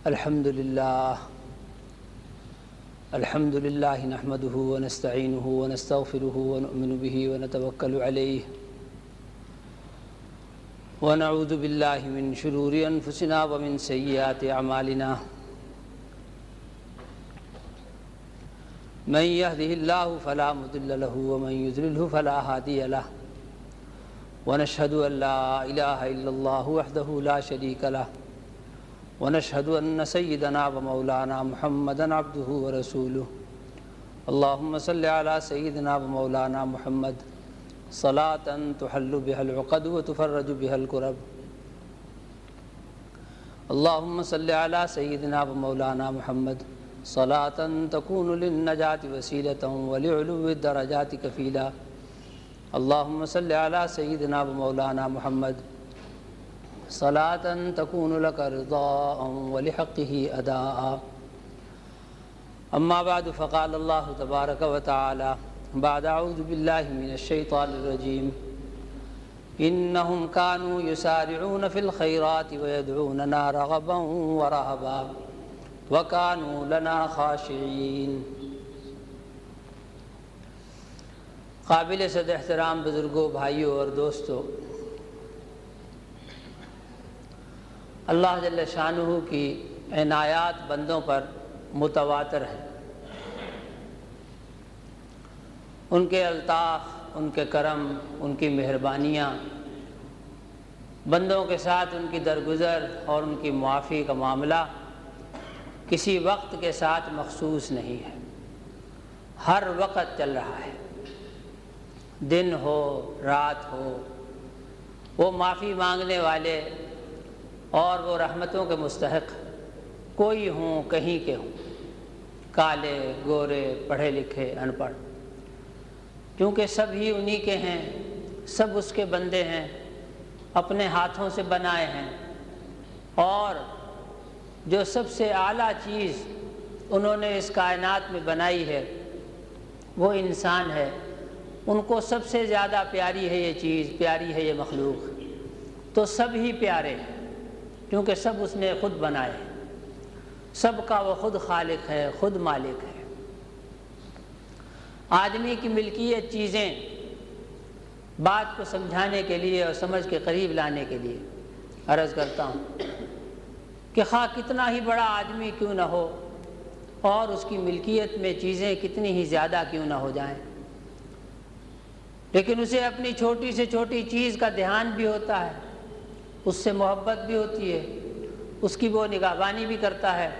الحمد لله نحمده ونستعينه ونستغفره ونؤمن به ونتوكل عليه ونعوذ بالله من شرور أنفسنا ومن سيئات أعمالنا من يهده الله فلا مضل له ومن يضلله فلا هادي له ونشهد أن لا إله إلا الله وحده لا شريك له ونشهد أن سيدنا ومولانا محمدا عبده ورسوله اللهم صل على سيدنا ومولانا محمد صلاة تحل بها العقد وتفرج بها الكرب اللهم صل على سيدنا ومولانا محمد صلاة تكون للنجاة وسيلة ولعلو الدرجات كفيلا اللهم صل على سيدنا ومولانا محمد صلاة تكون لك رضاء ولحقه أداء أما بعد فقال الله تبارك وتعالى بعد أعوذ بالله من الشيطان الرجيم إنهم كانوا يسارعون في الخيرات ويدعوننا رغبا ورهبا وكانوا لنا خاشعين۔ قابل صد احترام بزرگوں، بھائیوں اور دوستوں، اللہ جل شانہ کی عنایات بندوں پر متواتر ہیں۔ ان کے الطاف، ان کے کرم، ان کی مہربانیاں بندوں کے ساتھ ان کی درگزر اور ان کی معافی کا معاملہ کسی وقت کے ساتھ مخصوص نہیں ہے، ہر وقت چل رہا ہے، دن ہو رات ہو، وہ معافی مانگنے والے اور وہ رحمتوں کے مستحق کوئی ہوں، کہیں کے ہوں، کالے گورے، پڑھے لکھے ان پڑھ، کیونکہ سب ہی انہی کے ہیں، سب اس کے بندے ہیں، اپنے ہاتھوں سے بنائے ہیں، اور جو سب سے اعلیٰ چیز انہوں نے اس کائنات میں بنائی ہے وہ انسان ہے۔ ان کو سب سے زیادہ پیاری ہے یہ چیز، پیاری ہے یہ مخلوق، تو سب ہی پیارے ہیں کیونکہ سب اس نے خود بنائے ہیں، سب کا وہ خود خالق ہے، خود مالک ہے۔ آدمی کی ملکیت چیزیں بات کو سمجھانے کے لیے اور سمجھ کے قریب لانے کے لیے عرض کرتا ہوں کہ خواہ کتنا ہی بڑا آدمی کیوں نہ ہو اور اس کی ملکیت میں چیزیں کتنی ہی زیادہ کیوں نہ ہو جائیں، لیکن اسے اپنی چھوٹی سے چھوٹی چیز کا دھیان بھی ہوتا ہے، اس سے محبت بھی ہوتی ہے، اس کی وہ نگہبانی بھی کرتا ہے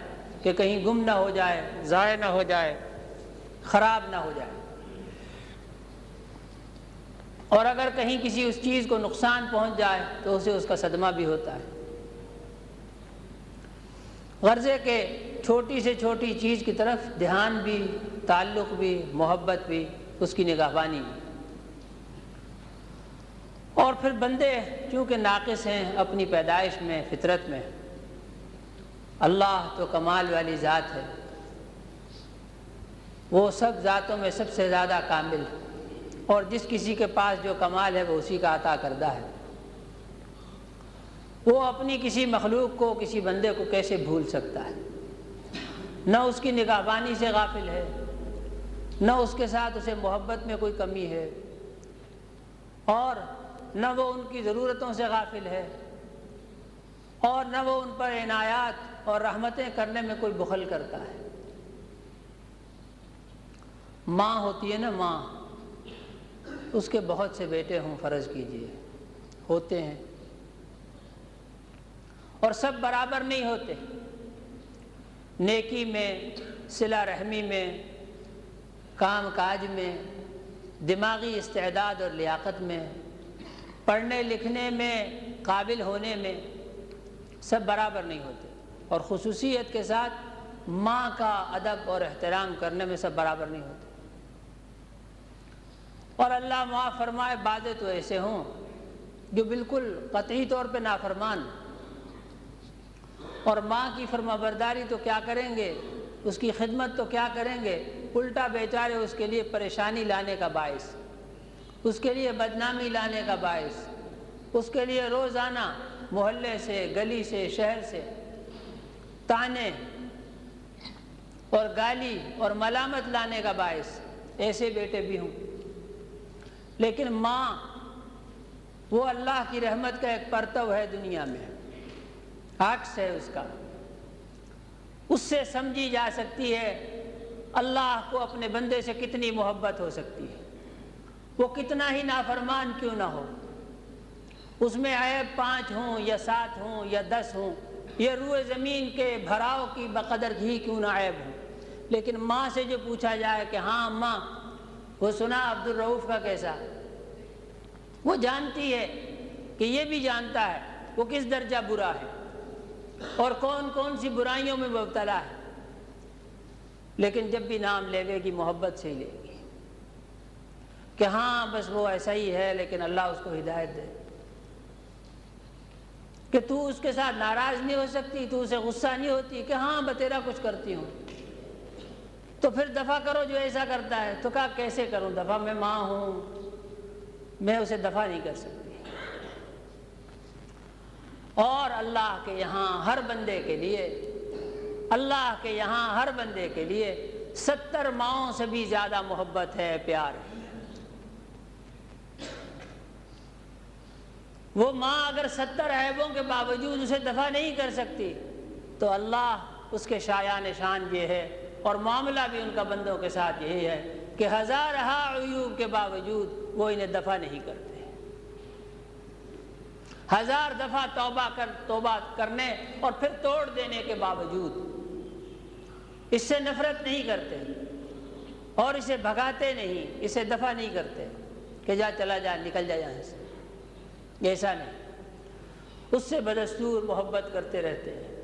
کہ کہیں گم نہ ہو جائے، ضائع نہ ہو جائے، خراب نہ ہو جائے، اور اگر کہیں کسی اس چیز کو نقصان پہنچ جائے تو اسے اس کا صدمہ بھی ہوتا ہے۔ غرضے کہ چھوٹی سے چھوٹی چیز کی طرف دھیان بھی، تعلق بھی، محبت بھی، اس کی نگہبانی بھی۔ اور پھر بندے چونکہ ناقص ہیں اپنی پیدائش میں، فطرت میں، اللہ تو کمال والی ذات ہے، وہ سب ذاتوں میں سب سے زیادہ کامل، اور جس کسی کے پاس جو کمال ہے وہ اسی کا عطا کردہ ہے۔ وہ اپنی کسی مخلوق کو، کسی بندے کو کیسے بھول سکتا ہے؟ نہ اس کی نگہبانی سے غافل ہے، نہ اس کے ساتھ اسے محبت میں کوئی کمی ہے، اور نہ وہ ان کی ضرورتوں سے غافل ہے، اور نہ وہ ان پر عنایات اور رحمتیں کرنے میں کوئی بخل کرتا ہے۔ ماں ہوتی ہے نا، ماں، اس کے بہت سے بیٹے ہوں فرض کیجئے، ہوتے ہیں، اور سب برابر نہیں ہوتے، نیکی میں، صلہ رحمی میں، کام کاج میں، دماغی استعداد اور لیاقت میں، پڑھنے لکھنے میں، قابل ہونے میں، سب برابر نہیں ہوتے، اور خصوصیت کے ساتھ ماں کا ادب اور احترام کرنے میں سب برابر نہیں ہوتے۔ اور اللہ معاف فرمائے، بعضے تو ایسے ہوں جو بالکل قطعی طور پہ نافرمان، اور ماں کی فرمانبرداری تو کیا کریں گے، اس کی خدمت تو کیا کریں گے، الٹا بیچارے اس کے لیے پریشانی لانے کا باعث، اس کے لیے بدنامی لانے کا باعث، اس کے لیے روزانہ محلے سے، گلی سے، شہر سے طعنے اور گالی اور ملامت لانے کا باعث ایسے بیٹے بھی ہوں، لیکن ماں وہ اللہ کی رحمت کا ایک پرتو ہے دنیا میں، عکس ہے اس کا، اس سے سمجھی جا سکتی ہے اللہ کو اپنے بندے سے کتنی محبت ہو سکتی ہے، وہ کتنا ہی نافرمان کیوں نہ ہو، اس میں عیب 5 ہوں یا 7 ہوں یا 10 ہوں، یہ روئے زمین کے بھراؤ کی بقدر ہی کیوں نہ عیب ہوں، لیکن ماں سے جو پوچھا جائے کہ ہاں ماں وہ سنا عبدالرؤف کا کیسا، وہ جانتی ہے کہ یہ بھی جانتا ہے وہ کس درجہ برا ہے اور کون کون سی برائیوں میں مبتلا ہے، لیکن جب بھی نام لے گی محبت سے ہی لے گی کہ ہاں بس وہ ایسا ہی ہے، لیکن اللہ اس کو ہدایت دے، کہ تو اس کے ساتھ ناراض نہیں ہو سکتی، تو اسے غصہ نہیں ہوتی کہ ہاں بتیرا کچھ کرتی ہوں، تو پھر دفع کرو جو ایسا کرتا ہے، تو کہا کیسے کروں دفع، میں ماں ہوں، میں اسے دفع نہیں کر سکتی۔ اور اللہ کے یہاں ہر بندے کے لیے، اللہ کے یہاں ہر بندے کے لیے 70 ماؤں سے بھی زیادہ محبت ہے، پیار ہے۔ وہ ماں اگر 70 عیبوں کے باوجود اسے دفع نہیں کر سکتی تو اللہ اس کے شایان شان یہ ہے، اور معاملہ بھی ان کا بندوں کے ساتھ یہی ہے کہ ہزارہا عیوب کے باوجود وہ انہیں دفع نہیں کرتے، 1000 دفعہ توبہ کرنے اور پھر توڑ دینے کے باوجود اس سے نفرت نہیں کرتے اور اسے بھگاتے نہیں، اسے دفع نہیں کرتے کہ جا چلا جا، نکل جا یہاں سے، ایسا نہیں، اس سے بدستور محبت کرتے رہتے ہیں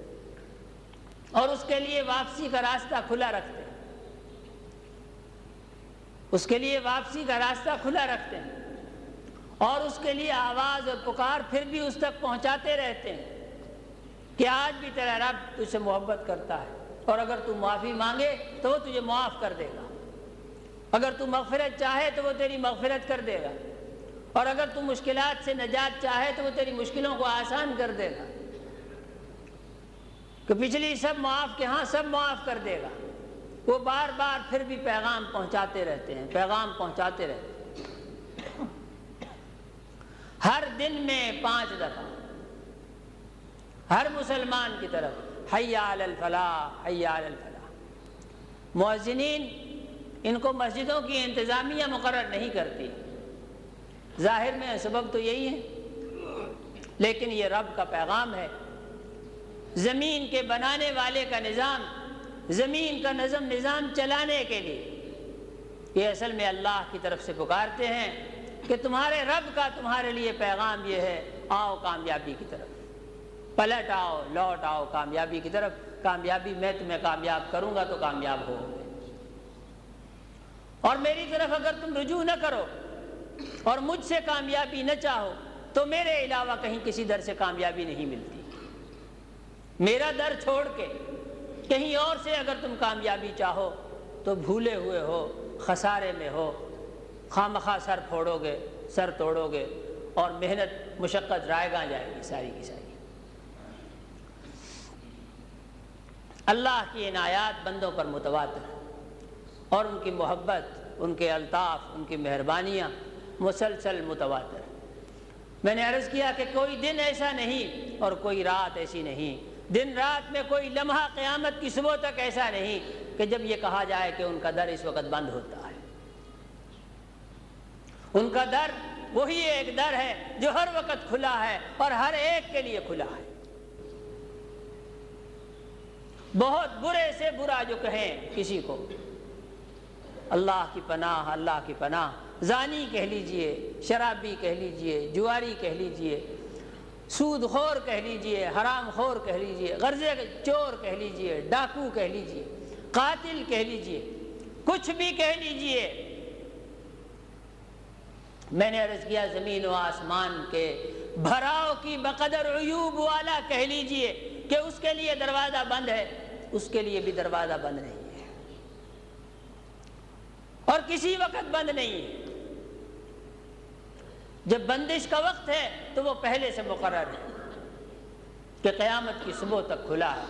اور اس کے لیے واپسی کا راستہ کھلا رکھتے ہیں، اس کے لیے واپسی کا راستہ کھلا رکھتے ہیں اور اس کے لیے آواز اور پکار پھر بھی اس تک پہنچاتے رہتے ہیں کہ آج بھی تیرا رب تجھ سے محبت کرتا ہے، اور اگر تو معافی مانگے تو وہ تجھے معاف کر دے گا، اگر تو مغفرت چاہے تو وہ تیری مغفرت کر دے گا، اور اگر تو مشکلات سے نجات چاہے تو وہ تیری مشکلوں کو آسان کر دے گا، کہ پچھلی سب معاف کہ ہاں سب معاف کر دے گا۔ وہ بار بار پھر بھی پیغام پہنچاتے رہتے ہیں، پیغام پہنچاتے رہتے ہیں، ہر دن میں 5 دفعہ ہر مسلمان کی طرف حی علی الفلاح، حی علی الفلاح۔ مؤذنین ان کو مسجدوں کی انتظامیہ مقرر نہیں کرتی، ظاہر میں سبب تو یہی ہے، لیکن یہ رب کا پیغام ہے، زمین کے بنانے والے کا نظام، زمین کا نظام چلانے کے لیے یہ اصل میں اللہ کی طرف سے پکارتے ہیں کہ تمہارے رب کا تمہارے لیے پیغام یہ ہے، آؤ کامیابی کی طرف، پلٹ آؤ، لوٹ آؤ کامیابی کی طرف، کامیابی میں تمہیں کامیاب کروں گا تو کامیاب ہو گے، اور میری طرف اگر تم رجوع نہ کرو اور مجھ سے کامیابی نہ چاہو تو میرے علاوہ کہیں کسی در سے کامیابی نہیں ملتی، میرا در چھوڑ کے کہیں اور سے اگر تم کامیابی چاہو تو بھولے ہوئے ہو، خسارے میں ہو، خواہ سر پھوڑو گے، سر توڑو گے، اور محنت مشقت رائیگاں جائے گی ساری کی ساری۔ اللہ کی عنایات بندوں پر متواتر اور ان کی محبت، ان کے الطاف، ان کی مہربانیاں مسلسل متواتر۔ میں نے عرض کیا کہ کوئی دن ایسا نہیں اور کوئی رات ایسی نہیں، دن رات میں کوئی لمحہ قیامت کی صبح تک ایسا نہیں کہ جب یہ کہا جائے کہ ان کا در اس وقت بند ہوتا ہے۔ ان کا در وہی ایک در ہے جو ہر وقت کھلا ہے اور ہر ایک کے لیے کھلا ہے۔ بہت برے سے برا جو کہیں کسی کو، اللہ کی پناہ، اللہ کی پناہ، زانی کہہ لیجئے، شرابی کہہ لیجئے، جواری کہہ لیجئے، سود خور کہہ لیجئے، حرام خور کہہ لیجئے، غرضے چور کہہ لیجئے، ڈاکو کہہ لیجئے، قاتل کہہ لیجئے، کچھ بھی کہہ لیجئے۔ میں نے عرض کیا زمین و آسمان کے بھراؤ کی بقدر عیوب والا کہہ لیجئے کہ اس کے لیے دروازہ بند ہے، اس کے لیے بھی دروازہ بند نہیں ہے، اور کسی وقت بند نہیں ہے۔ جب بندش کا وقت ہے تو وہ پہلے سے مقرر ہے کہ قیامت کی صبح تک کھلا ہے،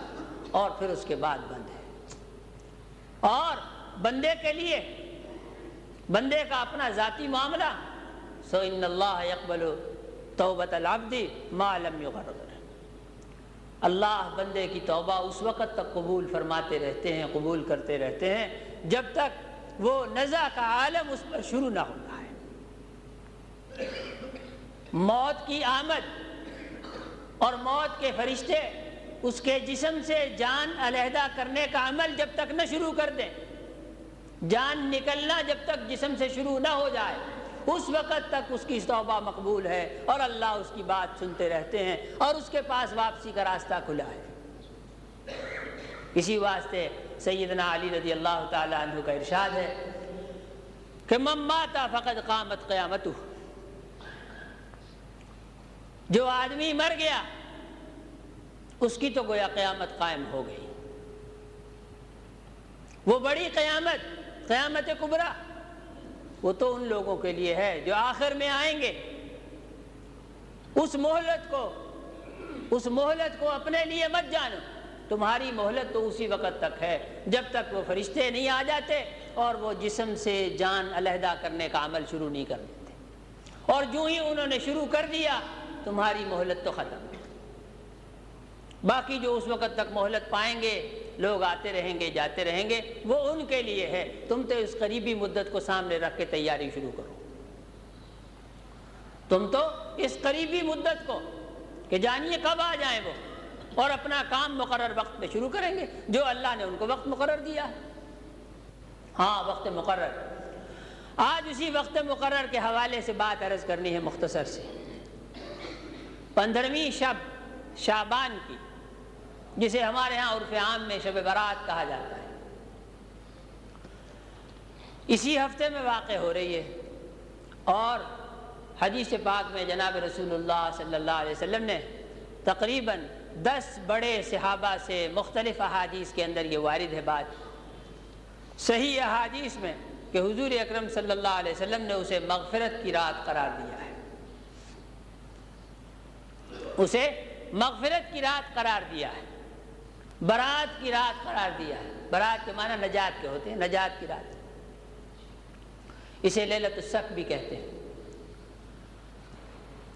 اور پھر اس کے بعد بند ہے۔ اور بندے کے لیے، بندے کا اپنا ذاتی معاملہ، سو ان اللہ یقبل توبۃ العبد ما لم یغرر، اللہ بندے کی توبہ اس وقت تک قبول فرماتے رہتے ہیں، قبول کرتے رہتے ہیں جب تک وہ نزع کا عالم اس پر شروع نہ ہو جائے۔ موت کی آمد اور موت کے فرشتے اس کے جسم سے جان علیحدہ کرنے کا عمل جب تک نہ شروع کر دیں، جان نکلنا جب تک جسم سے شروع نہ ہو جائے، اس وقت تک اس کی توبہ مقبول ہے اور اللہ اس کی بات سنتے رہتے ہیں اور اس کے پاس واپسی کا راستہ کھلا ہے۔ اسی واسطے سیدنا علی رضی اللہ تعالی عنہ کا ارشاد ہے کہ من مات فقد قامت قیامتہ، جو آدمی مر گیا اس کی تو گویا قیامت قائم ہو گئی۔ وہ بڑی قیامت، قیامت کبریٰ، وہ تو ان لوگوں کے لیے ہے جو آخر میں آئیں گے۔ اس مہلت کو اپنے لیے مت جانو، تمہاری مہلت تو اسی وقت تک ہے جب تک وہ فرشتے نہیں آ جاتے اور وہ جسم سے جان علیحدہ کرنے کا عمل شروع نہیں کر دیتے، اور جو ہی انہوں نے شروع کر دیا تمہاری مہلت تو ختم ہے۔ باقی جو اس وقت تک مہلت پائیں گے، لوگ آتے رہیں گے جاتے رہیں گے، وہ ان کے لیے ہے۔ تم تو اس قریبی مدت کو سامنے رکھ کے تیاری شروع کرو، تم تو اس قریبی مدت کو کہ جانیے کب آ جائیں وہ، اور اپنا کام مقرر وقت میں شروع کریں گے جو اللہ نے ان کو وقت مقرر دیا ہے۔ ہاں، وقت مقرر، آج اسی وقت مقرر کے حوالے سے بات عرض کرنی ہے مختصر سے۔ 15ویں شب شعبان کی، جسے ہمارے ہاں عرف عام میں شب برات کہا جاتا ہے، اسی ہفتے میں واقع ہو رہی ہے، اور حدیث پاک میں جناب رسول اللہ صلی اللہ علیہ وسلم نے تقریباً 10 بڑے صحابہ سے مختلف احادیث کے اندر یہ وارد ہے بات، صحیح احادیث میں، کہ حضور اکرم صلی اللہ علیہ وسلم نے اسے مغفرت کی رات قرار دیا ہے، اسے مغفرت کی رات قرار دیا ہے، برات کی رات قرار دیا ہے۔ برات کے معنی نجات کے ہوتے ہیں، نجات کی رات، اسے لیلۃ الصف بھی کہتے ہیں۔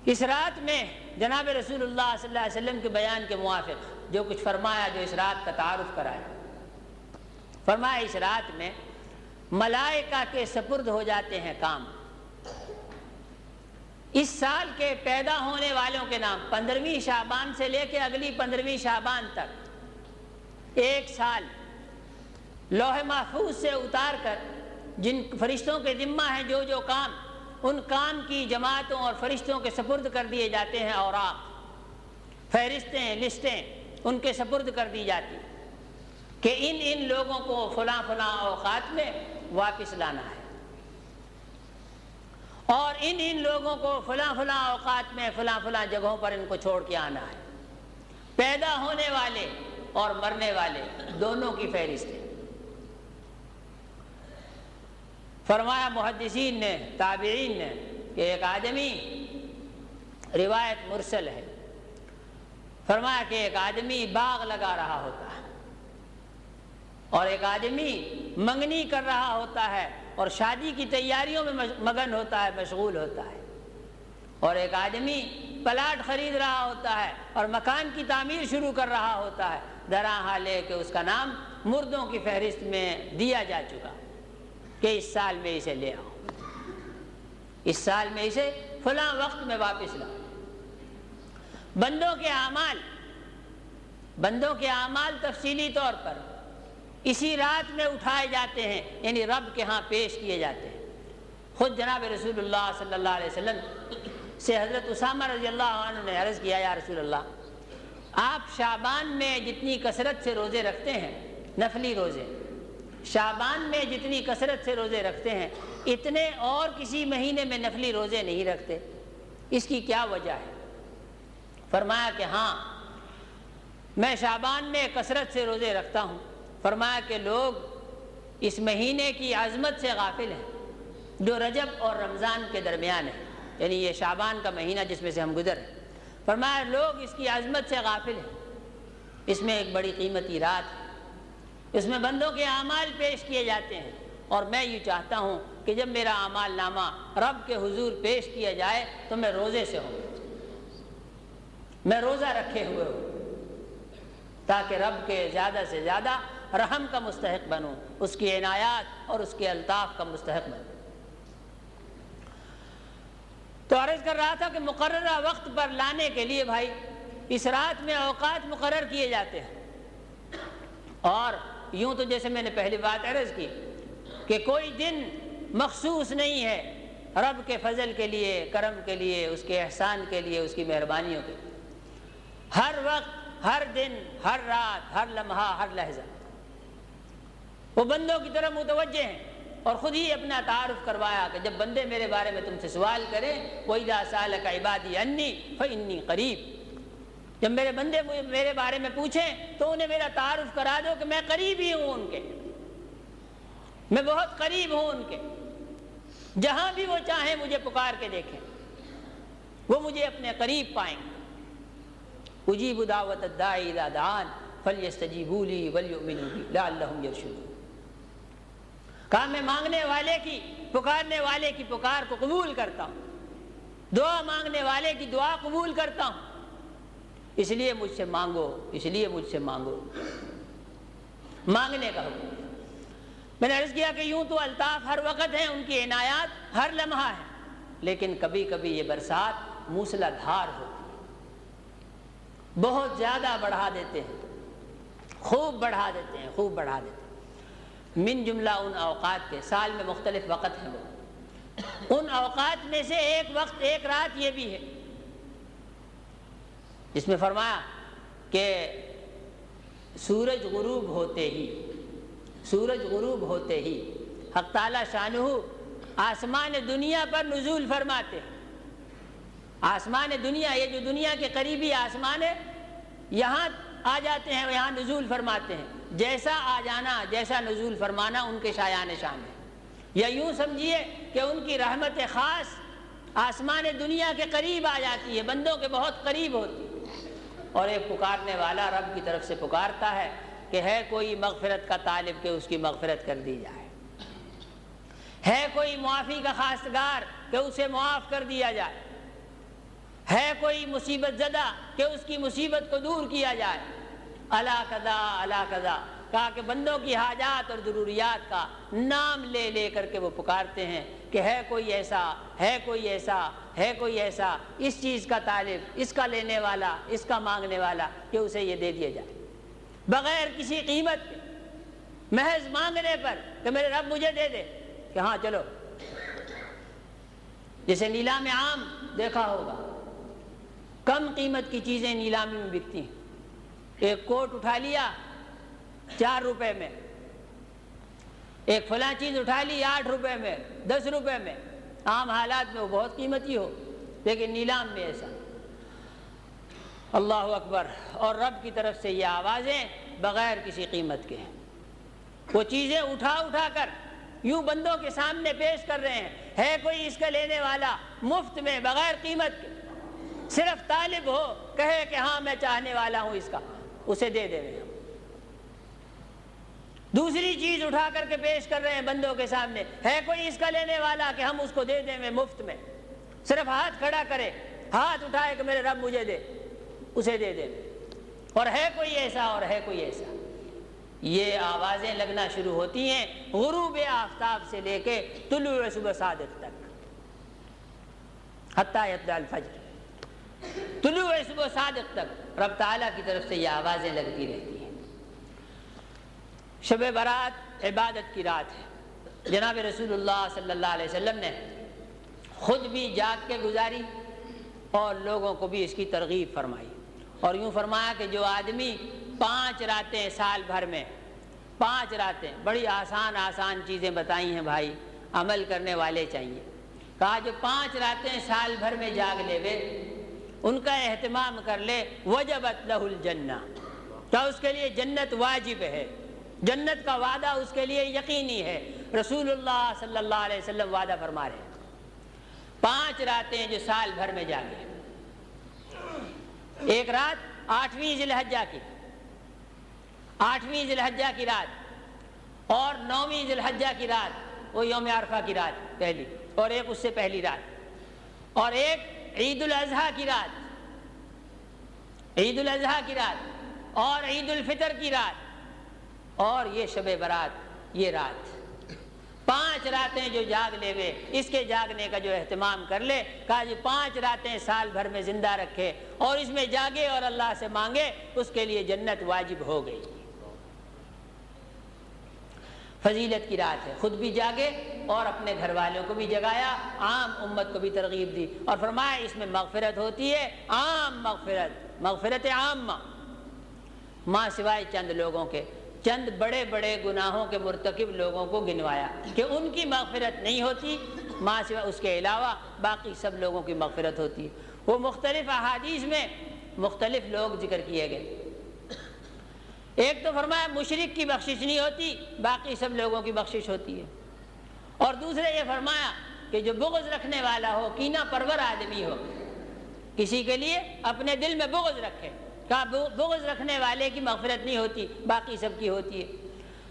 اس رات میں جناب رسول اللہ صلی اللہ علیہ وسلم کے بیان کے موافق جو کچھ فرمایا، جو اس رات کا تعارف کرایا، فرمایا اس رات میں ملائکہ کے سپرد ہو جاتے ہیں کام، اس سال کے پیدا ہونے والوں کے نام 15ویں شعبان سے لے کے اگلی 15ویں شعبان تک 1 سال لوح محفوظ سے اتار کر جن فرشتوں کے ذمہ ہیں جو جو کام، ان کام کی جماعتوں اور فرشتوں کے سپرد کر دیے جاتے ہیں، اوراق، فہرستیں، لسٹیں ان کے سپرد کر دی جاتی کہ ان لوگوں کو فلاں فلاں اوقات میں واپس لانا ہے، اور ان لوگوں کو فلاں فلاں اوقات میں فلاں فلاں جگہوں پر ان کو چھوڑ کے آنا ہے۔ پیدا ہونے والے اور مرنے والے دونوں کی فہرست ہے۔ فرمایا محدثین نے، تابعین نے، کہ ایک آدمی، روایت مرسل ہے، فرمایا کہ ایک آدمی باغ لگا رہا ہوتا ہے، اور ایک آدمی منگنی کر رہا ہوتا ہے اور شادی کی تیاریوں میں مگن ہوتا ہے، مشغول ہوتا ہے، اور ایک آدمی پلاٹ خرید رہا ہوتا ہے اور مکان کی تعمیر شروع کر رہا ہوتا ہے، درا حال ہے کہ اس کا نام مردوں کی فہرست میں دیا جا چکا کہ اس سال میں اسے لے آؤ، اس سال میں اسے فلاں وقت میں واپس لاؤ۔ بندوں کے اعمال تفصیلی طور پر اسی رات میں اٹھائے جاتے ہیں، یعنی رب کے ہاں پیش کیے جاتے ہیں۔ خود جناب رسول اللہ صلی اللہ علیہ وسلم سے حضرت اسامہ رضی اللہ عنہ نے عرض کیا، یا رسول اللہ، آپ شعبان میں جتنی کثرت سے روزے رکھتے ہیں، نفلی روزے، شعبان میں جتنی کثرت سے روزے رکھتے ہیں، اتنے اور کسی مہینے میں نفلی روزے نہیں رکھتے، اس کی کیا وجہ ہے؟ فرمایا کہ ہاں، میں شعبان میں کثرت سے روزے رکھتا ہوں۔ فرمایا کہ لوگ اس مہینے کی عظمت سے غافل ہیں جو رجب اور رمضان کے درمیان ہے، یعنی یہ شعبان کا مہینہ جس میں سے ہم گزر ہیں، فرمایا لوگ اس کی عظمت سے غافل ہیں، اس میں ایک بڑی قیمتی رات ہے، اس میں بندوں کے اعمال پیش کیے جاتے ہیں، اور میں یہ چاہتا ہوں کہ جب میرا اعمال نامہ رب کے حضور پیش کیا جائے تو میں روزے سے ہوں، میں روزہ رکھے ہوئے ہوں، تاکہ رب کے زیادہ سے زیادہ رحم کا مستحق بنوں، اس کی عنایات اور اس کے الطاف کا مستحق بنوں۔ تو عرض کر رہا تھا کہ مقررہ وقت پر لانے کے لیے بھائی اس رات میں اوقات مقرر کیے جاتے ہیں، اور یوں تو جیسے میں نے پہلی بات عرض کی کہ کوئی دن مخصوص نہیں ہے رب کے فضل کے لیے، کرم کے لیے، اس کے احسان کے لیے، اس کی مہربانیوں کے لیے۔ ہر وقت، ہر دن، ہر رات، ہر لمحہ، ہر لحظہ وہ بندوں کی طرف متوجہ ہیں، اور خود ہی اپنا تعارف کروایا کہ جب بندے میرے بارے میں تم سے سوال کریں وَإِذَا سَأَلَكَ عِبَادِي عَنِّي فَإِنِّي قَرِيب، جب میرے بندے میرے بارے میں پوچھیں تو انہیں میرا تعارف کرا دو کہ میں قریب ہی ہوں ان کے، میں بہت قریب ہوں ان کے، جہاں بھی وہ چاہیں مجھے پکار کے دیکھیں، وہ مجھے اپنے قریب پائیں گے۔ اجیب دعوت الداعی اذا دعان فلیستجیبوا لی ولیؤمنوا بی لعلہم یرشدون، کہا میں مانگنے والے کی، پکارنے والے کی پکار کو قبول کرتا ہوں، دعا مانگنے والے کی دعا قبول کرتا ہوں، اس لیے مجھ سے مانگو، اس لیے مجھ سے مانگو، مانگنے کا حکم۔ میں نے عرض کیا کہ یوں تو الطاف ہر وقت ہیں، ان کی عنایات ہر لمحہ ہیں، لیکن کبھی کبھی یہ برسات موسلا دھار ہوتی ہے، بہت زیادہ بڑھا دیتے ہیں، خوب بڑھا دیتے ہیں، خوب بڑھا دیتے ہیں۔ من جملہ ان اوقات کے، سال میں مختلف وقت ہیں وہ، ان اوقات میں سے ایک وقت، ایک رات یہ بھی ہے جس میں فرمایا کہ سورج غروب ہوتے ہی، سورج غروب ہوتے ہی حق تعالی شانہ آسمان دنیا پر نزول فرماتے ہیں۔ آسمان دنیا، یہ جو دنیا کے قریبی آسمان ہے، یہاں آ جاتے ہیں، یہاں نزول فرماتے ہیں۔ جیسا آ جانا، جیسا نزول فرمانا ان کے شایان شان ہے، یا یوں سمجھیے کہ ان کی رحمت خاص آسمان دنیا کے قریب آ جاتی ہے، بندوں کے بہت قریب ہوتی ہے، اور ایک پکارنے والا رب کی طرف سے پکارتا ہے کہ ہے کوئی مغفرت کا طالب کہ اس کی مغفرت کر دی جائے، ہے کوئی معافی کا خواستگار کہ اسے معاف کر دیا جائے، ہے کوئی مصیبت زدہ کہ اس کی مصیبت کو دور کیا جائے۔ الا کذا الا کذا، کہا کہ بندوں کی حاجات اور ضروریات کا نام لے لے کر کے وہ پکارتے ہیں کہ ہے کوئی ایسا، ہے کوئی ایسا، ہے کوئی ایسا، اس چیز کا طالب، اس کا لینے والا، اس کا مانگنے والا کہ اسے یہ دے دیا جائے، بغیر کسی قیمت کے، محض مانگنے پر کہ میرے رب مجھے دے دے، کہ ہاں چلو۔ جیسے نیلام عام دیکھا ہوگا، کم قیمت کی چیزیں نیلامی میں بکتی ہیں، ایک کوٹ اٹھا لیا 4 روپے میں، ایک فلاں چیز اٹھا لی 8 روپے میں، 10 روپے میں، عام حالات میں وہ بہت قیمتی ہو، لیکن نیلام میں ایسا۔ اللہ اکبر، اور رب کی طرف سے یہ آوازیں بغیر کسی قیمت کے ہیں، وہ چیزیں اٹھا اٹھا کر یوں بندوں کے سامنے پیش کر رہے ہیں، ہے کوئی اس کا لینے والا، مفت میں، بغیر قیمت کے، صرف طالب ہو کہے کہ ہاں میں چاہنے والا ہوں اس کا، اسے دے دے رہے ہیں۔ دوسری چیز اٹھا کر کے پیش کر رہے ہیں بندوں کے سامنے، ہے کوئی اس کا لینے والا کہ ہم اس کو دے دیں میں مفت میں، صرف ہاتھ کھڑا کرے، ہاتھ اٹھائے کہ میرے رب مجھے دے، اسے دے دیں، اور ہے کوئی ایسا، اور ہے کوئی ایسا۔ یہ آوازیں لگنا شروع ہوتی ہیں غروب آفتاب سے لے کے طلوع صبح صادق تک، حتی یطلع الفجر، طلوع صبح صادق تک رب تعالیٰ کی طرف سے یہ آوازیں لگتی رہتی ہیں۔ شب برات عبادت کی رات ہے، جناب رسول اللہ صلی اللہ علیہ وسلم نے خود بھی جاگ کے گزاری اور لوگوں کو بھی اس کی ترغیب فرمائی، اور یوں فرمایا کہ جو آدمی 5 راتیں سال بھر میں، 5 راتیں، بڑی آسان آسان چیزیں بتائی ہیں بھائی، عمل کرنے والے چاہیے، کہا جو 5 راتیں سال بھر میں جاگ لے وے، ان کا اہتمام کر لے، وجبت لہ الجنہ، کیا اس کے لیے جنت واجب ہے، جنت کا وعدہ اس کے لیے یقینی ہے۔ رسول اللہ صلی اللہ علیہ وسلم وعدہ فرما رہے ہیں، 5 راتیں جو سال بھر میں جاگے، ایک رات 8ویں ذی الحجہ کی، 8ویں ذی الحجہ کی رات اور 9ویں ذی الحجہ کی رات، وہ یوم عرفہ کی رات پہلی، اور ایک اس سے پہلی رات، اور ایک عید الاضحیٰ کی رات، عید الاضحیٰ کی رات، اور عید الفطر کی رات، اور یہ شب برات، یہ رات، 5 راتیں جو جاگ لے وے، اس کے جاگنے کا جو اہتمام کر لے، کہا جی 5 راتیں سال بھر میں زندہ رکھے اور اس میں جاگے اور اللہ سے مانگے، اس کے لیے جنت واجب ہو گئی۔ فضیلت کی رات ہے، خود بھی جاگے اور اپنے گھر والوں کو بھی جگایا، عام امت کو بھی ترغیب دی، اور فرمایا اس میں مغفرت ہوتی ہے، عام مغفرت، مغفرت عامہ، ماں سوائے چند لوگوں کے، چند بڑے بڑے گناہوں کے مرتکب لوگوں کو گنوایا کہ ان کی مغفرت نہیں ہوتی، ماں سوائے اس کے علاوہ باقی سب لوگوں کی مغفرت ہوتی ہے۔ وہ مختلف احادیث میں مختلف لوگ ذکر کیے گئے۔ ایک تو فرمایا مشرک کی بخشش نہیں ہوتی، باقی سب لوگوں کی بخشش ہوتی ہے، اور دوسرے یہ فرمایا کہ جو بغض رکھنے والا ہو، کینہ پرور آدمی ہو، کسی کے لیے اپنے دل میں بغض رکھے، کہا بغض رکھنے والے کی مغفرت نہیں ہوتی، باقی سب کی ہوتی ہے۔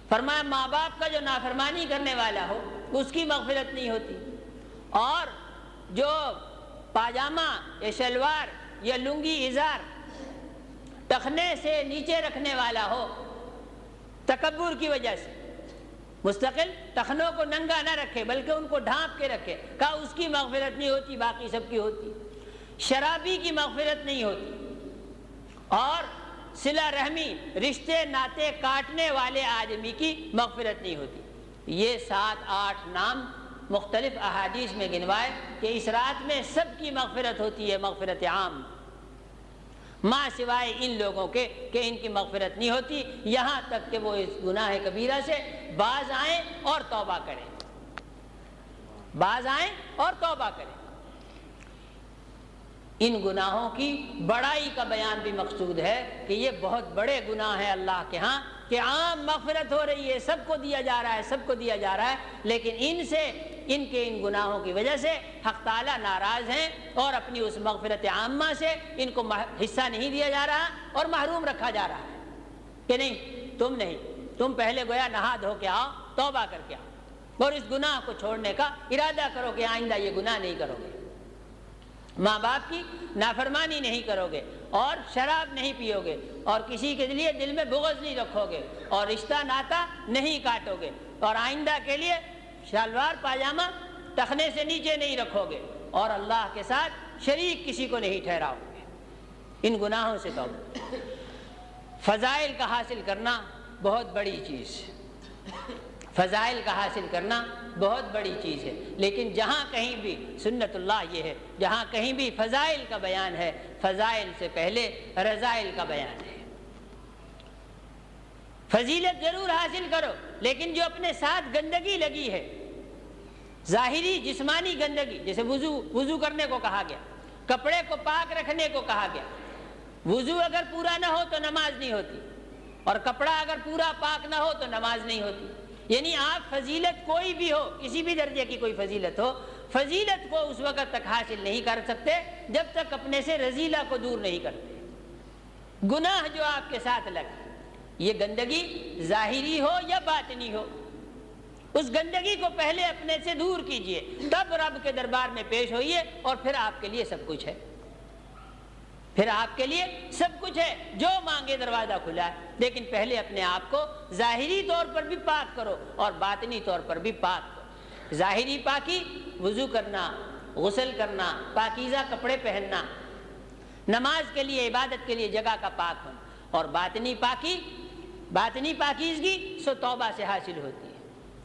فرمایا ماں باپ کا جو نافرمانی کرنے والا ہو، اس کی مغفرت نہیں ہوتی، اور جو پاجامہ یا شلوار یا لنگی ازار ٹخنے سے نیچے رکھنے والا ہو، تکبر کی وجہ سے مستقل ٹخنوں کو ننگا نہ رکھے بلکہ ان کو ڈھانپ کے رکھے، کہا اس کی مغفرت نہیں ہوتی، باقی سب کی ہوتی۔ شرابی کی مغفرت نہیں ہوتی، اور صلہ رحمی، رشتے ناطے کاٹنے والے آدمی کی مغفرت نہیں ہوتی۔ یہ 7-8 نام مختلف احادیث میں گنوائے کہ اس رات میں سب کی مغفرت ہوتی ہے، مغفرت عام، ماں سوائے ان لوگوں کے کہ ان کی مغفرت نہیں ہوتی، یہاں تک کہ وہ اس گناہ کبیرہ سے باز آئیں اور توبہ کریں، باز آئیں اور توبہ کریں۔ ان گناہوں کی بڑائی کا بیان بھی مقصود ہے کہ یہ بہت بڑے گناہ ہیں اللہ کے ہاں، کہ عام مغفرت ہو رہی ہے، سب کو دیا جا رہا ہے، سب کو دیا جا رہا ہے، لیکن ان گناہوں کی وجہ سے حق تعالیٰ ناراض ہیں اور اپنی اس مغفرت عامہ سے ان کو حصہ نہیں دیا جا رہا اور محروم رکھا جا رہا ہے کہ نہیں، تم پہلے گویا نہا دھو کے آؤ، توبہ کر کے آؤ اور اس گناہ کو چھوڑنے کا ارادہ کرو کہ آئندہ یہ گناہ نہیں کرو گے، ماں باپ کی نافرمانی نہیں کرو گے، اور شراب نہیں پیو گے، اور کسی کے لیے دل میں بغض نہیں رکھو گے، اور رشتہ ناتا نہیں کاٹو گے، اور آئندہ کے لیے شلوار پاجامہ ٹخنے سے نیچے نہیں رکھو گے، اور اللہ کے ساتھ شریک کسی کو نہیں ٹھہراؤ گے۔ ان گناہوں سے توبہ۔ فضائل کا حاصل کرنا بہت بڑی چیز ہے، فضائل کا حاصل کرنا بہت بڑی چیز ہے، لیکن جہاں کہیں بھی سنت اللہ یہ ہے، جہاں کہیں بھی فضائل کا بیان ہے، فضائل سے پہلے رذائل کا بیان ہے۔ فضیلت ضرور حاصل کرو، لیکن جو اپنے ساتھ گندگی لگی ہے، ظاہری جسمانی گندگی، جیسے وضو کرنے کو کہا گیا، کپڑے کو پاک رکھنے کو کہا گیا، وضو اگر پورا نہ ہو تو نماز نہیں ہوتی، اور کپڑا اگر پورا پاک نہ ہو تو نماز نہیں ہوتی۔ یعنی آپ فضیلت کوئی بھی ہو، کسی بھی درجے کی کوئی فضیلت ہو، فضیلت کو اس وقت تک حاصل نہیں کر سکتے جب تک اپنے سے رذیلہ کو دور نہیں کرتے۔ گناہ جو آپ کے ساتھ لگے، یہ گندگی ظاہری ہو یا باطنی ہو، اس گندگی کو پہلے اپنے سے دور کیجئے، تب رب کے دربار میں پیش ہوئیے، اور پھر آپ کے لیے سب کچھ ہے، پھر آپ کے لیے سب کچھ ہے، جو مانگے دروازہ کھلا ہے، لیکن پہلے اپنے آپ کو ظاہری طور پر بھی پاک کرو اور باطنی طور پر بھی پاک کرو۔ ظاہری پاکی وضو کرنا، غسل کرنا، پاکیزہ کپڑے پہننا، نماز کے لیے عبادت کے لیے جگہ کا پاک ہونا، اور باطنی پاکیزگی سو توبہ سے حاصل ہوتی ہے۔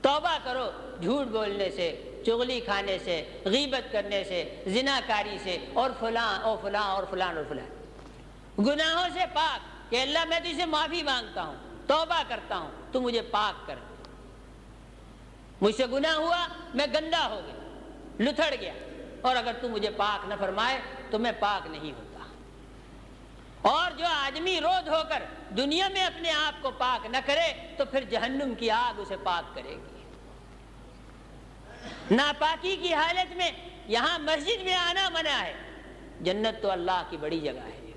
توبہ کرو جھوٹ بولنے سے، چغلی کھانے سے، غیبت کرنے سے، زناکاری سے، اور فلاں اور فلاں اور فلاں اور فلاں گناہوں سے پاک، کہ اللہ میں تجھ سے معافی مانگتا ہوں، توبہ کرتا ہوں، تو مجھے پاک کر، مجھ سے گناہ ہوا، میں گندا ہو گیا، لتھڑ گیا، اور اگر تو مجھے پاک نہ فرمائے تو میں پاک نہیں ہوتا۔ اور جو آدمی روز ہو کر دنیا میں اپنے آپ کو پاک نہ کرے تو پھر جہنم کی آگ اسے پاک کرے گی۔ ناپاکی کی حالت میں یہاں مسجد میں آنا منع ہے، جنت تو اللہ کی بڑی جگہ ہے۔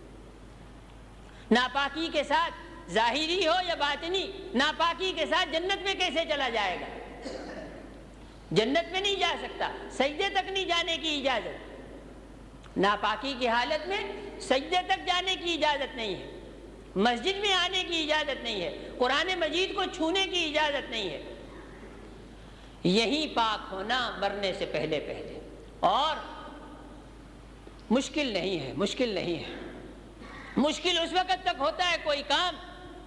ناپاکی کے ساتھ ظاہری ہو یا باطنی، ناپاکی کے ساتھ جنت میں کیسے چلا جائے گا؟ جنت میں نہیں جا سکتا، سجدے تک نہیں جانے کی اجازت، ناپاکی کی حالت میں سجدے تک جانے کی اجازت نہیں ہے، مسجد میں آنے کی اجازت نہیں ہے، قرآن مجید کو چھونے کی اجازت نہیں ہے۔ یہی پاک ہونا مرنے سے پہلے پہلے، اور مشکل نہیں ہے، مشکل نہیں ہے۔ مشکل اس وقت تک ہوتا ہے کوئی کام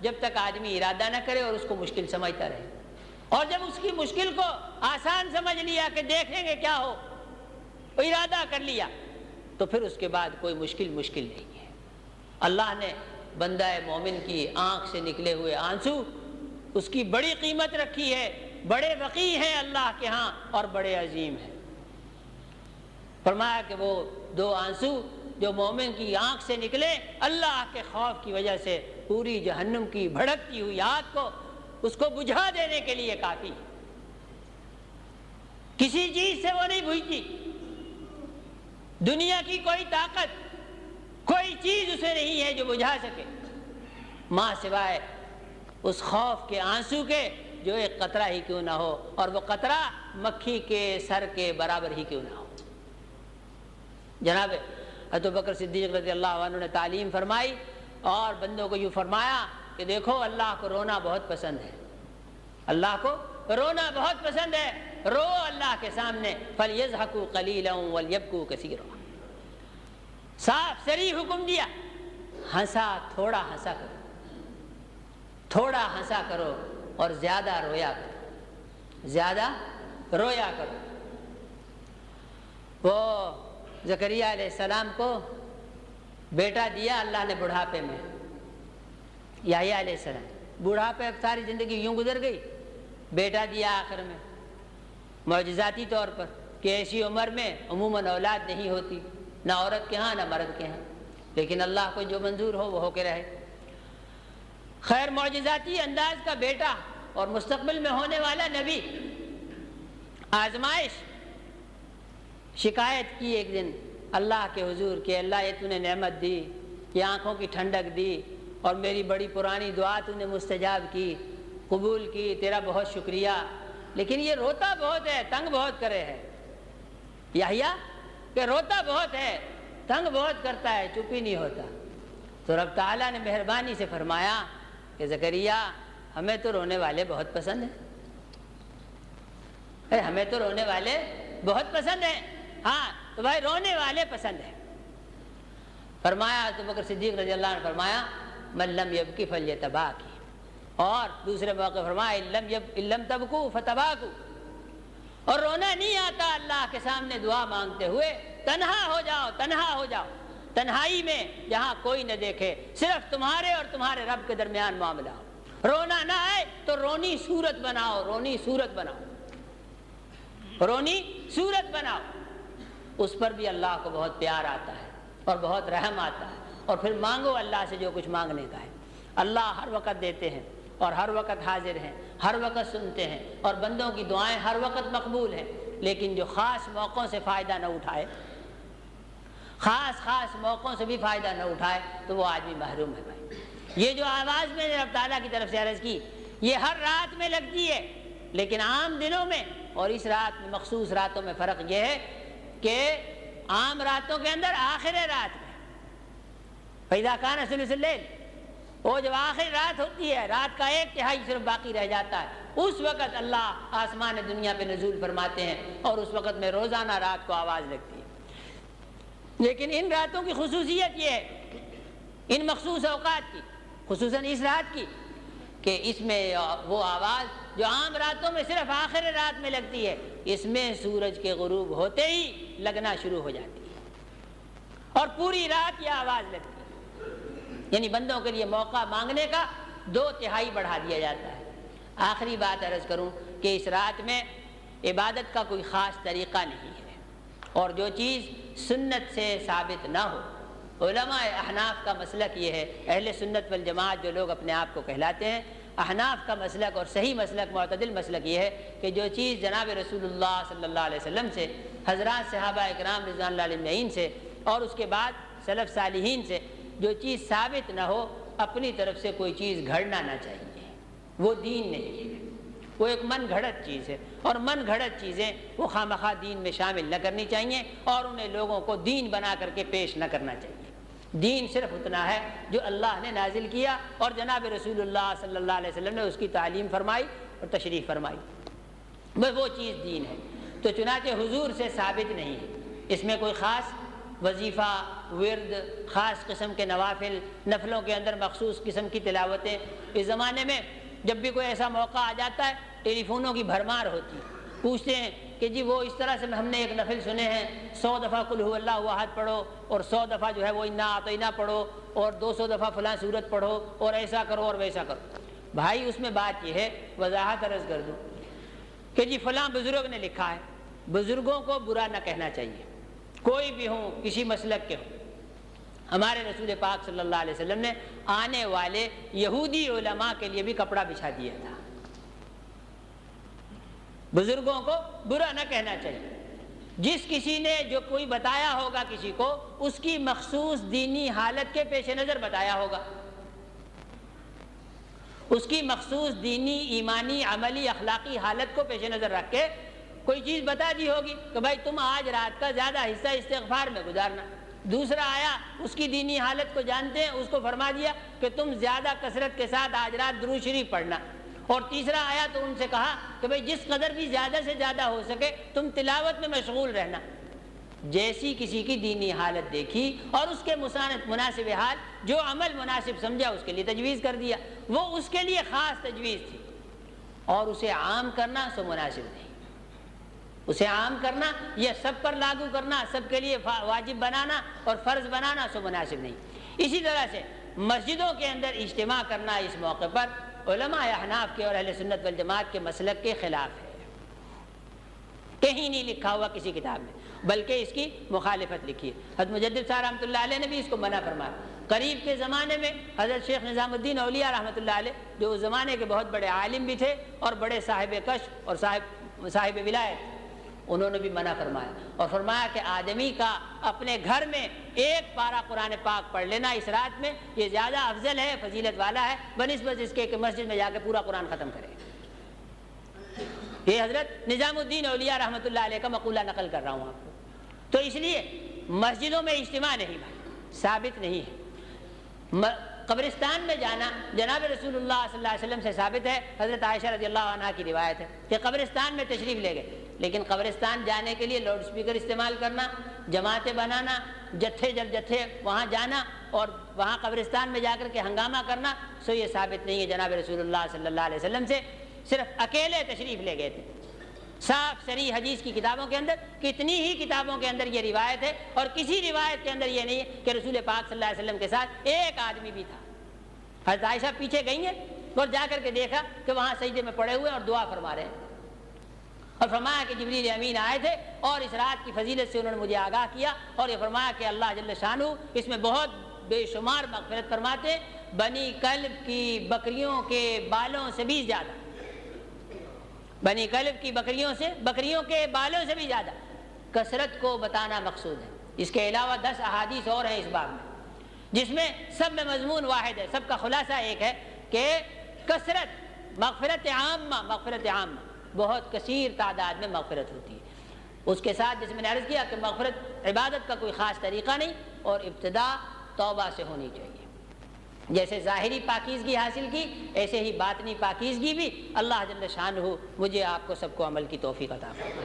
جب تک آدمی ارادہ نہ کرے اور اس کو مشکل سمجھتا رہے، اور جب اس کی مشکل کو آسان سمجھ لیا کہ دیکھیں گے کیا ہو، ارادہ کر لیا، تو پھر اس کے بعد کوئی مشکل نہیں ہے۔ اللہ نے بندہ مومن کی آنکھ سے نکلے ہوئے آنسو، اس کی بڑی قیمت رکھی ہے، بڑے وقیع ہیں اللہ کے ہاں اور بڑے عظیم ہیں۔ فرمایا کہ وہ دو آنسو جو مومن کی آنکھ سے نکلے اللہ کے خوف کی وجہ سے، پوری جہنم کی بھڑکتی ہوئی آگ کو اس کو بجھا دینے کے لیے کافی، کسی چیز سے وہ نہیں بجھتی، دنیا کی کوئی طاقت، کوئی چیز اسے نہیں ہے جو بجھا سکے، ماں سوائے اس خوف کے آنسو کے جو ایک قطرہ ہی کیوں نہ ہو، اور وہ قطرہ مکھی کے سر کے برابر ہی کیوں نہ ہو۔ جناب حضرت بکر صدیق رضی اللہ عنہ نے تعلیم فرمائی اور بندوں کو یوں فرمایا کہ دیکھو اللہ کو رونا بہت پسند ہے، اللہ کو رونا بہت پسند ہے، رو اللہ کے سامنے، فَلْيَضْحَكُوا قَلِيلًا وَلْيَبْكُوا كَثِيرًا۔ صاف صریح حکم دیا، ہنسا تھوڑا ہنسا کرو، تھوڑا ہنسا کرو اور زیادہ رویا کرو، زیادہ رویا کرو۔ وہ زکریہ علیہ السلام کو بیٹا دیا اللہ نے بڑھاپے میں، یحییٰ علیہ السلام، بڑھاپے اب ساری زندگی یوں گزر گئی، بیٹا دیا آخر میں معجزاتی طور پر کہ ایسی عمر میں عموماً اولاد نہیں ہوتی، نہ عورت کے ہاں نہ مرد کے ہاں، لیکن اللہ کو جو منظور ہو وہ ہو کے رہے۔ خیر معجزاتی انداز کا بیٹا اور مستقبل میں ہونے والا نبی، آزمائش، شکایت کی ایک دن اللہ کے حضور کہ اللہ یہ تو نے نعمت دی، یہ آنکھوں کی ٹھنڈک دی، اور میری بڑی پرانی دعا تو نے مستجاب کی، قبول کی، تیرا بہت شکریہ، لیکن یہ روتا بہت ہے، تنگ بہت کرے ہے۔ یحییٰ کہ روتا بہت ہے، تنگ بہت کرتا ہے، چپ ہی نہیں ہوتا۔ تو رب تعالیٰ نے مہربانی سے فرمایا کہ زکریا ہمیں تو رونے والے بہت پسند ہیں، ہمیں تو رونے والے بہت پسند ہیں، ہاں تو بھائی رونے والے پسند ہیں۔ فرمایا تو بکر صدیق رضی اللہ عنہ فرمایا من لم یبکی فلیتباکی، اور دوسرے موقع فرمایا ان لم تبکو فتباکو، اور رونا نہیں آتا اللہ کے سامنے دعا مانگتے ہوئے، تنہا ہو جاؤ، تنہا ہو جاؤ، تنہائی میں جہاں کوئی نہ دیکھے، صرف تمہارے اور تمہارے رب کے درمیان معاملہ ہو، رونا نہ آئے تو رونی صورت بناؤ، رونی صورت بناؤ، رونی صورت بناؤ، اس پر بھی اللہ کو بہت پیار آتا ہے اور بہت رحم آتا ہے، اور پھر مانگو اللہ سے جو کچھ مانگنے کا ہے۔ اللہ ہر وقت دیتے ہیں اور ہر وقت حاضر ہیں، ہر وقت سنتے ہیں، اور بندوں کی دعائیں ہر وقت مقبول ہیں، لیکن جو خاص موقعوں سے فائدہ نہ اٹھائے، خاص موقعوں سے بھی فائدہ نہ اٹھائے تو وہ آدمی محروم ہے۔ بھائی یہ جو آواز میں نے رب تعالیٰ کی طرف سے عرض کی، یہ ہر رات میں لگتی ہے، لیکن عام دنوں میں اور اس رات میں، مخصوص راتوں میں فرق یہ ہے کہ عام راتوں کے اندر آخر رات میں فَإِذَا كَانَ ثُلُثُ اللَّيْلِ، وہ جب آخر رات ہوتی ہے، رات کا ایک تہائی صرف باقی رہ جاتا ہے، اس وقت اللہ آسمان دنیا پہ نزول فرماتے ہیں، اور اس وقت میں روزانہ رات کو آواز لگتی ہے۔ لیکن ان راتوں کی خصوصیت یہ ہے، ان مخصوص اوقات کی، خصوصاً اس رات کی، کہ اس میں وہ آواز جو عام راتوں میں صرف آخر رات میں لگتی ہے، اس میں سورج کے غروب ہوتے ہی لگنا شروع ہو جاتی ہے، اور پوری رات یہ آواز لگتی ہے۔ یعنی بندوں کے لیے موقع مانگنے کا 2/3 بڑھا دیا جاتا ہے۔ آخری بات عرض کروں کہ اس رات میں عبادت کا کوئی خاص طریقہ نہیں ہے، اور جو چیز سنت سے ثابت نہ ہو، علماء احناف کا مسلک یہ ہے، اہل سنت والجماعت جو لوگ اپنے آپ کو کہلاتے ہیں، احناف کا مسلک اور صحیح مسلک، معتدل مسلک یہ ہے کہ جو چیز جناب رسول اللہ صلی اللہ علیہ وسلم سے، حضرات صحابہ اکرام رضوان اللہ علیہ اجمعین سے، اور اس کے بعد سلف صالحین سے جو چیز ثابت نہ ہو، اپنی طرف سے کوئی چیز گھڑنا نہ چاہیے، وہ دین نہیں ہے، وہ ایک من گھڑت چیز ہے، اور من گھڑت چیزیں وہ خواہ دین میں شامل نہ کرنی چاہیے، اور انہیں لوگوں کو دین بنا کر کے پیش نہ کرنا چاہیے۔ دین صرف اتنا ہے جو اللہ نے نازل کیا اور جناب رسول اللہ صلی اللہ علیہ وسلم نے اس کی تعلیم فرمائی اور تشریح فرمائی، بس وہ چیز دین ہے۔ تو چنانچہ حضور سے ثابت نہیں ہے، اس میں کوئی خاص وظیفہ، ورد، خاص قسم کے نوافل، نفلوں کے اندر مخصوص قسم کی تلاوتیں۔ اس زمانے میں جب بھی کوئی ایسا موقع آ جاتا ہے ٹیلی فونوں کی بھرمار ہوتی ہے، پوچھتے ہیں کہ جی وہ اس طرح سے ہم نے ایک نفل سنے ہیں 100 دفعہ قل هو اللہ احد پڑھو، اور 100 دفعہ جو ہے وہ انا اعطینا پڑھو، اور 200 دفعہ فلاں سورت پڑھو، اور ایسا کرو اور ویسا کرو۔ بھائی اس میں بات یہ ہے، وضاحت عرض کر دوں کہ جی فلاں بزرگ نے لکھا ہے، بزرگوں کو برا نہ کہنا چاہیے، کوئی بھی ہوں، کسی مسلک کے ہوں۔ ہمارے رسول پاک صلی اللہ علیہ وسلم نے آنے والے یہودی علماء کے لیے بھی کپڑا بچھا دیا تھا۔ بزرگوں کو برا نہ کہنا چاہیے، جس کسی نے جو کوئی بتایا ہوگا کسی کو، اس کی مخصوص دینی حالت کے پیش نظر بتایا ہوگا، اس کی مخصوص دینی، ایمانی، عملی، اخلاقی حالت کو پیش نظر رکھ کے کوئی چیز بتا دی ہوگی کہ بھائی تم آج رات کا زیادہ حصہ استغفار میں گزارنا۔ دوسرا آیا اس کی دینی حالت کو جانتے ہیں، اس کو فرما دیا کہ تم زیادہ کثرت کے ساتھ آج رات درود شریف پڑھنا۔ اور تیسرا آیا تو ان سے کہا کہ بھئی جس قدر بھی زیادہ سے زیادہ ہو سکے تم تلاوت میں مشغول رہنا۔ جیسی کسی کی دینی حالت دیکھی اور اس کے مناسب حال جو عمل مناسب سمجھا اس کے لیے تجویز کر دیا، وہ اس کے لیے خاص تجویز تھی، اور اسے عام کرنا سو مناسب نہیں۔ اسے عام کرنا یا سب پر لاگو کرنا، سب کے لیے واجب بنانا اور فرض بنانا سو مناسب نہیں۔ اسی طرح سے مسجدوں کے اندر اجتماع کرنا اس موقع پر علماء احناف کے اور اہل سنت والجماعت کے مسلک کے خلاف ہے، کہیں نہیں لکھا ہوا کسی کتاب میں، بلکہ اس کی مخالفت لکھی ہے۔ حضرت مجدد صاحب رحمۃ اللہ علیہ نے بھی اس کو منع فرمایا۔ قریب کے زمانے میں حضرت شیخ نظام الدین اولیاء رحمۃ اللہ علیہ، جو اس زمانے کے بہت بڑے عالم بھی تھے اور بڑے صاحب کشف اور صاحب ولایت، انہوں نے بھی منع فرمایا، اور فرمایا کہ آدمی کا اپنے گھر میں ایک پارہ قرآن پاک پڑھ لینا اس رات میں یہ زیادہ افضل ہے، فضیلت والا ہے، بنسبت اس کے کہ مسجد میں جا کے پورا قرآن ختم کرے۔ یہ حضرت نظام الدین اولیاء رحمۃ اللہ علیہ کا مقولہ نقل کر رہا ہوں آپ کو۔ تو اس لیے مسجدوں میں اجتماع نہیں بھائی، ثابت نہیں ہے۔ قبرستان میں جانا جناب رسول اللہ صلی اللہ علیہ وسلم سے ثابت ہے، حضرت عائشہ رضی اللہ عنہا کی روایت ہے کہ قبرستان میں تشریف لے گئے، لیکن قبرستان جانے کے لیے لاؤڈ سپیکر استعمال کرنا، جماعتیں بنانا، جتھے جتھے وہاں جانا اور وہاں قبرستان میں جا کر کے ہنگامہ کرنا، سو یہ ثابت نہیں ہے جناب رسول اللہ صلی اللہ علیہ وسلم سے۔ صرف اکیلے تشریف لے گئے تھے۔ صاف صریح حدیث کی کتابوں کے اندر، کتنی ہی کتابوں کے اندر یہ روایت ہے، اور کسی روایت کے اندر یہ نہیں ہے کہ رسول پاک صلی اللہ علیہ وسلم کے ساتھ ایک آدمی بھی تھا۔ حضرت عائشہ پیچھے گئی ہیں اور جا کر کے دیکھا کہ وہاں سجدے میں پڑے ہوئے اور دعا فرما رہے ہیں، اور فرمایا کہ جبریل امین آئے تھے اور اس رات کی فضیلت سے انہوں نے مجھے آگاہ کیا، اور یہ فرمایا کہ اللہ جل شانہ اس میں بہت بے شمار مغفرت فرماتے، بنی کلب کی بکریوں کے بالوں سے بھی زیادہ، بنی کلب کی بکریوں کے بالوں سے بھی زیادہ کثرت کو بتانا مقصود ہے۔ اس کے علاوہ 10 احادیث اور ہیں اس باب میں، جس میں سب میں مضمون واحد ہے، سب کا خلاصہ ایک ہے کہ کثرت، مغفرت عامہ بہت کثیر تعداد میں مغفرت ہوتی ہے۔ اس کے ساتھ جس میں نے عرض کیا کہ مغفرت عبادت کا کوئی خاص طریقہ نہیں، اور ابتدا توبہ سے ہونی چاہیے۔ جیسے ظاہری پاکیزگی حاصل کی، ایسے ہی باطنی پاکیزگی بھی اللہ جل شانہ مجھے آپ کو سب کو عمل کی توفیق عطا فرمائے۔